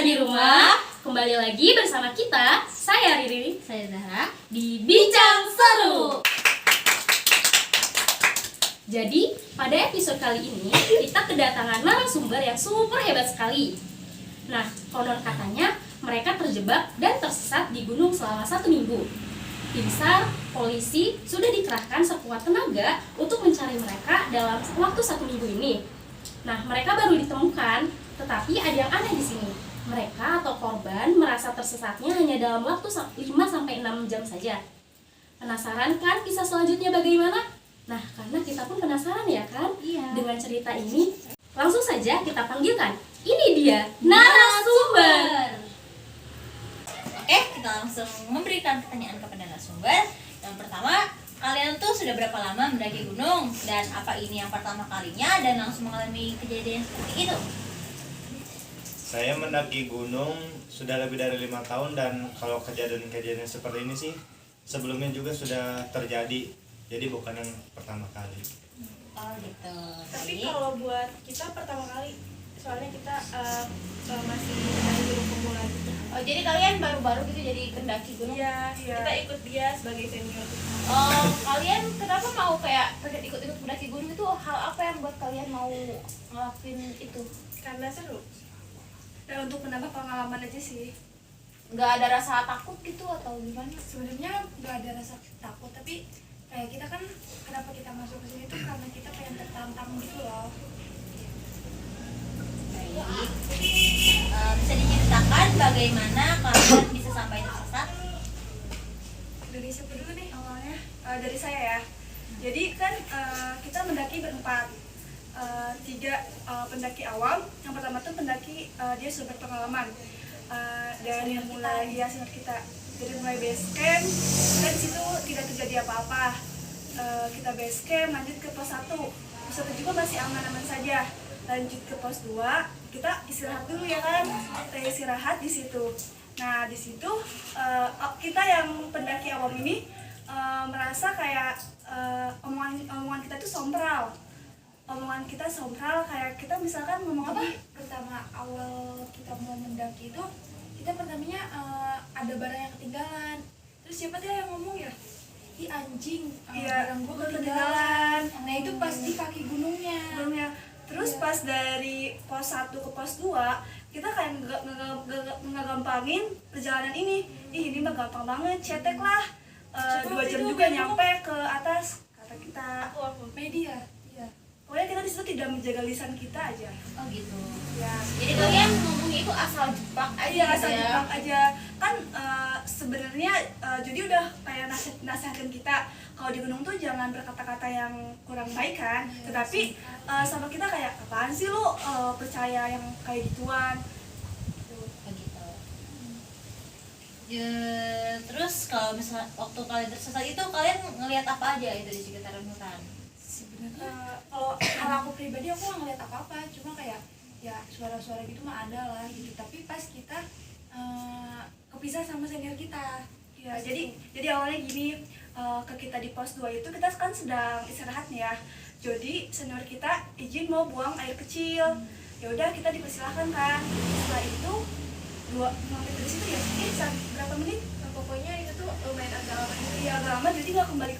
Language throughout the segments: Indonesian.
di rumah. Kembali lagi bersama kita, saya Riri, Saya Zahra, di Bincang Seru. Jadi, pada episode kali ini kita kedatangan narasumber yang super hebat sekali. Nah, konon katanya mereka terjebak dan tersesat di gunung selama 1 minggu. Tim SAR, polisi sudah dikerahkan sekuat tenaga untuk mencari mereka dalam waktu 1 minggu ini. Nah, mereka baru ditemukan, tetapi ada yang aneh di sini. Mereka atau korban merasa tersesatnya hanya dalam waktu 5-6 jam saja. Penasaran kan kisah selanjutnya bagaimana? Nah, karena kita pun penasaran ya kan? Iya. Dengan cerita ini, langsung saja kita panggilkan. Ini dia narasumber. Oke, kita langsung memberikan pertanyaan kepada narasumber. Yang pertama, kalian tuh sudah berapa lama mendaki gunung? Dan apa ini yang pertama kalinya dan langsung mengalami kejadian seperti itu? Saya mendaki gunung sudah lebih dari 5 tahun, dan kalau kejadian-kejadian seperti ini sih sebelumnya juga sudah terjadi, jadi bukan yang pertama kali. Oh gitu. Tapi kalau buat kita pertama kali, soalnya kita masih dari gunung pemula gitu. Oh, jadi kalian baru-baru gitu jadi pendaki gunung? Iya, kita ikut dia sebagai senior. Oh, kalian kenapa mau kayak pengen ikut-ikut pendaki gunung itu? Hal apa yang buat kalian mau ngelakuin itu? Karena seru. Dan untuk menambah pengalaman aja sih. Nggak ada rasa takut gitu atau gimana? Sebenarnya nggak ada rasa takut, tapi kayak kita kan kenapa kita masuk ke sini tuh karena kita pengen tertantang gitu loh. Baik. Bisa diceritakan bagaimana kalian bisa sampai tersesat? Dari siapa dulu nih awalnya? Dari saya ya. Jadi kan kita mendaki berempat. 3 pendaki awam. Yang pertama tuh pendaki dia sudah berpengalaman. Dan yang mulai dia senior kita. Jadi mulai base camp, dan di situ tidak terjadi apa-apa. Kita base camp, lanjut ke pos 1. Pos 1 juga masih aman-aman saja. Lanjut ke pos 2, kita istirahat dulu ya kan. Kita istirahat di situ. Nah, di situ kita yang pendaki awam ini merasa kayak omongan kita tuh sompral. Omongan kita sompral, kayak kita misalkan ngomong apa? Pertama awal kita mau mendaki itu kita pertamanya ada barang yang ketinggalan. Terus siapa tuh yang ngomong ya? Ih anjing, barang gua ketinggalan. Nah itu pas di kaki gunungnya. Terus pas dari pos 1 ke pos 2, kita kayak ngegampangin perjalanan ini. Ini mah gampang banget, cetek lah. 2 jam juga nyampe ke atas, kata kita. Media. Iya. Pokoknya kita di situ tidak menjaga lisan kita aja. Oh gitu. Ya, Jadi kalian ngomongnya itu asal jebak aja iya, gitu asal ya? jebak aja. Kan sebenarnya jadi udah kayak nasihatin kita kalau di gunung tuh jangan berkata-kata yang kurang baik kan. Tetapi sama kita kayak apaan sih lu percaya yang kayak gituan. Oh gitu. Terus kalau misalnya waktu kalian tersesat itu kalian ngelihat apa aja itu di sekitaran hutan? Sebenarnya kalau aku pribadi aku nggak ngeliat apa-apa, cuma kayak ya suara-suara gitu mah ada lah gitu. Tapi pas kita kepisah sama senior kita. Ya, jadi awalnya gini, ke kita di pos 2 itu kita kan sedang istirahat nih ya. Jadi senior kita izin mau buang air kecil. Ya udah, kita dipersilahkan kan. Setelah itu sampai dari situ ya, berapa menit? Pokoknya itu tuh lumayan agak lama gitu. Iya, agak lama, jadi nggak kembali.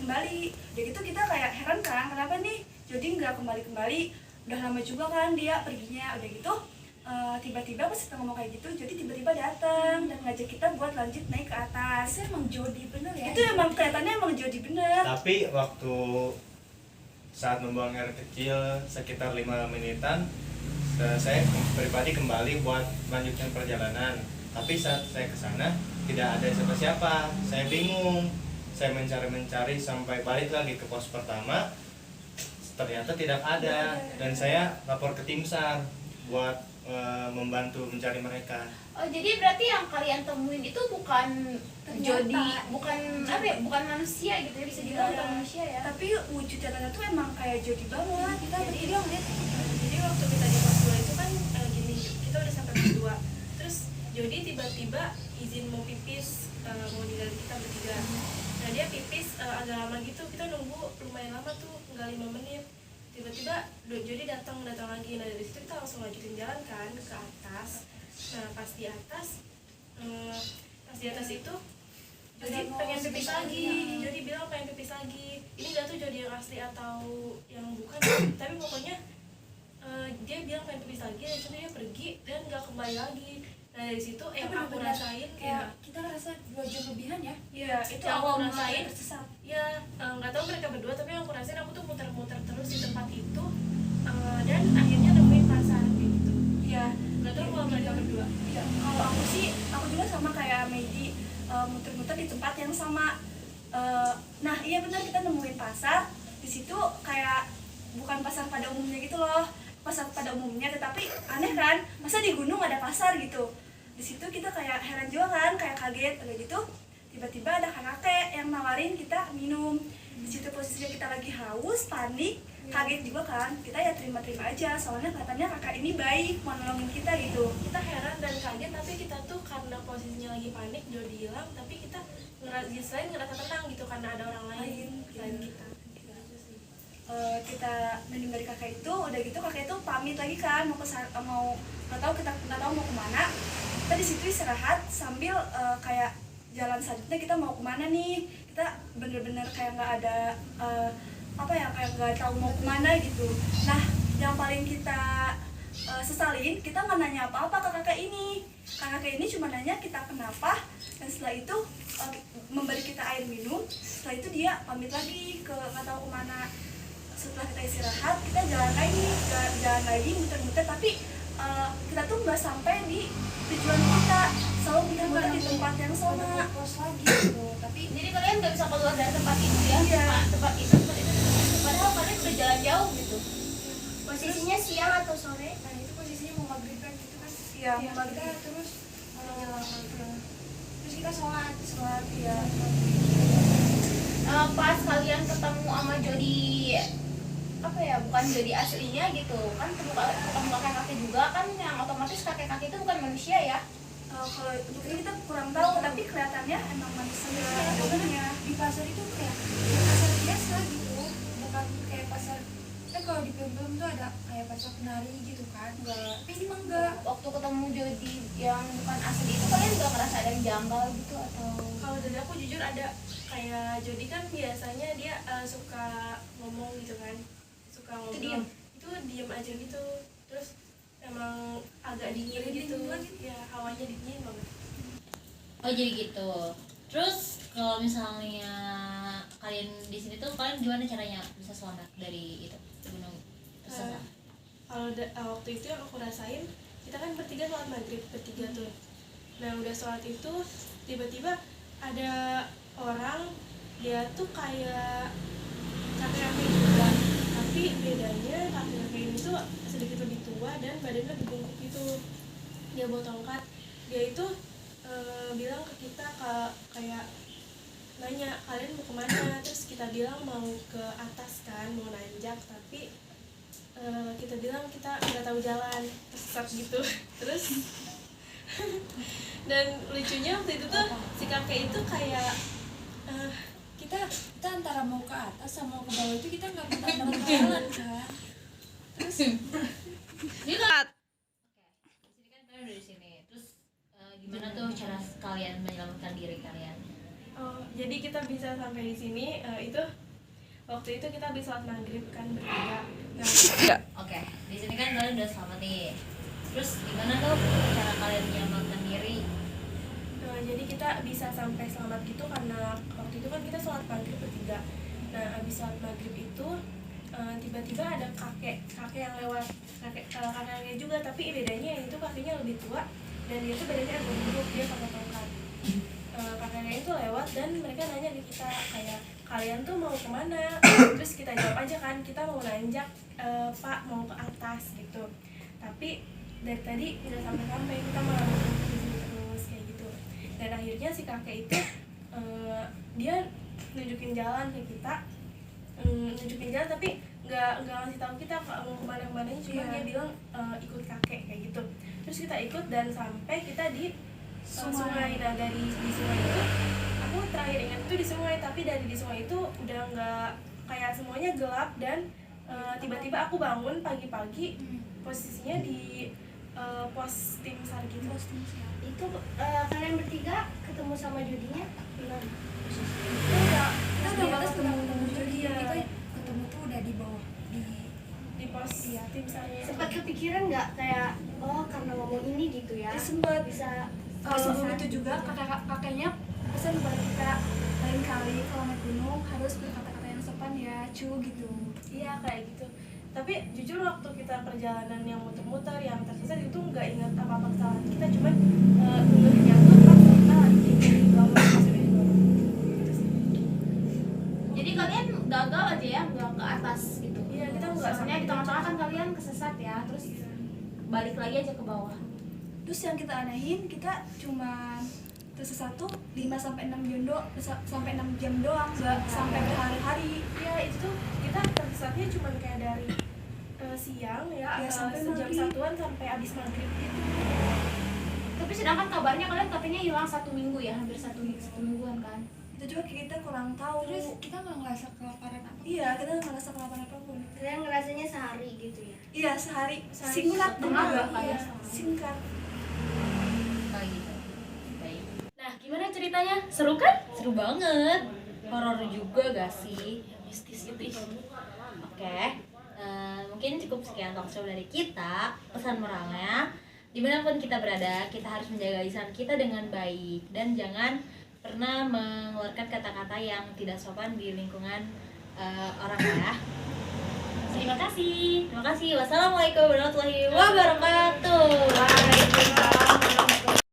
Udah gitu kita kayak heran kan, kenapa nih jadi nggak kembali. Udah lama juga kan dia perginya. Udah gitu tiba-tiba pas kita ngomong kayak gitu, jadi tiba-tiba datang dan ngajak kita buat lanjut naik ke atas. Itu emang jodi bener ya? Itu emang kelihatannya emang jodi bener. Tapi waktu saat membuang air kecil sekitar 5 menitan, saya pribadi kembali buat melanjutkan perjalanan. Tapi saat saya ke sana tidak ada siapa-siapa. Saya bingung. Saya mencari sampai balik lagi ke pos pertama. Ternyata tidak ada, dan saya lapor ke tim SAR buat membantu mencari mereka. Oh jadi berarti yang kalian temuin itu bukan jodi, bukan apa ya, bukan manusia gitu ya, bisa dibilang bukan manusia ya? Tapi wujud nyatanya tuh emang kayak jodi banget. Kita Jadi dia ngeliat jadi waktu kita di pos 2 itu kan gini, kita udah sampai pos 2. Terus Jody tiba-tiba izin mau pipis, mau ninggalin kita bertiga. Nah dia pipis agak lama gitu, kita nunggu lumayan lama tuh, nggak 5 menit. Tiba-tiba Jody datang lagi. Nah dari situ kita langsung lanjutin jalan kan ke atas. Nah pas pas di atas itu Jody pengen pipis lagi. Jody bilang pengen pipis lagi. Ini nggak tahu Jody yang asli atau yang bukan, tapi pokoknya dia bilang pengen pipis lagi, dan itu dia pergi dan nggak kembali lagi. Nah dari situ yang aku rasain kayak kita ngerasa 2 jam lebihan ya. ya itu Yang aku mulai rasain tersesat. ya, nggak tahu mereka berdua, tapi yang aku rasain aku tuh muter-muter terus di tempat itu, dan akhirnya nemuin pasar kayak gitu. Iya. Nggak tahu kalau mereka berdua. Iya, kalau aku sih, aku juga sama kayak Medi, muter-muter di tempat yang sama. Nah, iya benar, kita nemuin pasar. Di situ kayak bukan pasar pada umumnya gitu loh, pasar pada umumnya. Tetapi aneh kan, masa di gunung ada pasar gitu. Di situ kita kayak heran juga kan, kayak kaget, udah gitu. Tiba-tiba ada kakek yang nawarin kita minum. Di situ posisinya kita lagi haus, panik, kaget juga kan. Kita ya terima-terima aja, soalnya katanya kakak ini baik, mau nolongin kita gitu. Kita heran dan kaget, tapi kita tuh karena posisinya lagi panik, Jody hilang, tapi kita selain ngerasa tenang gitu karena ada orang lain selain kita. Kita minum dari kakak itu, udah gitu kakak itu pamit lagi kan, mau nggak tahu mau kemana. Kita di situ istirahat sambil kayak jalan selanjutnya kita mau kemana nih. Kita bener-bener kayak nggak ada kayak nggak tahu mau kemana gitu. Nah, yang paling kita sesalin, kita nggak nanya apa-apa ke kakak ini. Kakak ini cuma nanya kita kenapa, dan setelah itu memberi kita air minum. Setelah itu dia pamit lagi ke nggak tahu kemana. Setelah kita istirahat, kita jalan lagi muter-muter, tapi kita tuh nggak sampai di tujuan kita, selalu muter-muter di tempat yang sama. Kos lagi gitu. Tapi Jadi kalian nggak bisa keluar dari tempat itu ya? Iya. Tempat itu. Padahal kalian udah jalan jauh gitu. Posisinya siang atau sore? nah itu posisinya mau maghrib kan gitu kan. Iya, Ya, mau maghrib. kita terus terus kita sholat ya. Pas kalian ketemu sama Jody apa ya, bukan Jody aslinya gitu kan, ketemu kakek-kakek juga kan, yang otomatis kakek-kakek itu bukan manusia ya. Kalau untuk ini kita kurang tahu, tapi kelihatannya emang manusia sebenarnya. Di pasar itu kayak pasar biasa gitu, bukan kayak pasar kan. Kalau di film-film tuh ada kayak pasar penari gitu kan, tapi ini mah enggak. Waktu ketemu Jody yang bukan asli itu, kalian nggak ngerasa ada yang janggal gitu atau? Kalau dari aku jujur ada, kayak Jody kan biasanya dia suka ngomong gitu kan, suka ngobrol. diem? Itu diem aja gitu, terus emang agak dingin gitu, ya hawanya dingin banget. Oh jadi gitu. Terus kalau misalnya kalian di sini tuh, kalian gimana caranya bisa selamat dari itu gunung tersesat? Waktu itu yang aku rasain, kita kan bertiga sholat maghrib bertiga tuh. Nah udah sholat itu tiba-tiba ada orang, dia tuh kayak kakek-kakek juga, tapi bedanya kakek-kakek ini tuh sedikit lebih tua dan badannya lebih bungkuk gitu. Dia bawa tongkat, dia itu bilang ke kita kayak nanya kalian mau kemana, terus kita bilang mau ke atas kan, mau nanjak, tapi kita bilang kita nggak tahu jalan, tersesat gitu. Terus dan lucunya waktu itu tuh si kakek itu kayak kita antara mau ke atas sama mau ke bawah itu kita nggak pernah nemu jalan kan. Terus Jadi kan, di sini kan kalian udah di sini. Terus gimana tuh cara kalian menyelamatkan diri kalian? jadi kita bisa sampai di sini, itu waktu itu kita habis sholat maghrib kan bertiga. Nah, Oke, di sini kan kalian udah selamat nih. Terus gimana tuh cara kalian menyelamatkan diri? jadi kita bisa sampai selamat gitu karena waktu itu kan kita sholat maghrib bertiga. Nah habis sholat maghrib itu tiba-tiba ada kakek yang lewat, kakeknya juga, tapi bedanya yang itu kakeknya lebih tua dan dia tuh badannya agak buruk, dia pakai tongkat. Kakeknya itu lewat dan mereka nanya ke kita kayak kalian tuh mau kemana, terus kita jawab aja kan kita mau nanjak, Pak, mau ke atas gitu. Tapi dari tadi nggak sampai kita malah di sini terus kayak gitu. Dan akhirnya si kakek itu dia nunjukin jalan ke kita, tapi nggak ngasih tahu kita mau kemana-kemana, cuma dia bilang ikut kakek kayak gitu. Terus kita ikut dan sampai kita di sungai. Nah dari di sungai itu aku terakhir ingat itu di sungai, tapi dari di sungai itu udah nggak, kayak semuanya gelap dan tiba-tiba aku bangun pagi-pagi posisinya di pos tim SAR gitu. Itu kalian bertiga ketemu sama judinya gimana? Kita udah Di atas ketemu ketemu Jody, dia. kita ketemu tuh udah di bawah Di pos tim SAR-nya. Sempat kepikiran nggak kayak oh karena ngomong ini gitu ya? Sempat. Bisa Sebelum itu juga kakaknya pesan buat kita lain kali kalau naik gunung harus berkata-kata yang sopan ya, cu gitu. Iya kayak gitu. Tapi jujur waktu kita perjalanan yang muter-muter yang tersesat itu nggak ingat apa-apa kesalahan kita, cuman dengernya tuh pas kita lagi di bawah sudah di bawah. Gitu sih. Jadi kalian gagal aja ya, nggak ke atas gitu. Iya, kita nggak Soalnya sampai di tengah-tengah kan kalian kesesat ya, terus balik lagi aja ke bawah. Terus yang kita anehin, kita cuma tersesat tuh 5 sampai 6 jam doang, nggak sampai berhari-hari. Iya itu tuh kita tersesatnya cuman kayak dari siang ya, Ya, sampai sejam maghrib. satuan sampai abis maghrib gitu. Tapi sedangkan kabarnya kalian katanya hilang 1 minggu ya, hampir satu mingguan kan? Itu juga kita kurang tahu. terus kita nggak ngerasa kelaparan apa. Iya, kita nggak ngerasa kelaparan apapun. kalian ngerasanya sehari gitu ya? Iya, sehari Sehari singkat setengah juga. kali ya, Iya, setengah. singkat. Kayak gitu. Baik. Nah, gimana ceritanya? Seru kan? Seru banget, horor juga gak sih? Mistis gitu. Oke, mungkin cukup sekian talkshow dari kita. Pesan moralnya, dimanapun kita berada, kita harus menjaga lisan kita dengan baik dan jangan pernah mengeluarkan kata-kata yang tidak sopan di lingkungan orang ya. Terima kasih. Terima kasih. Wassalamualaikum warahmatullahi wabarakatuh. Waalaikumsalam.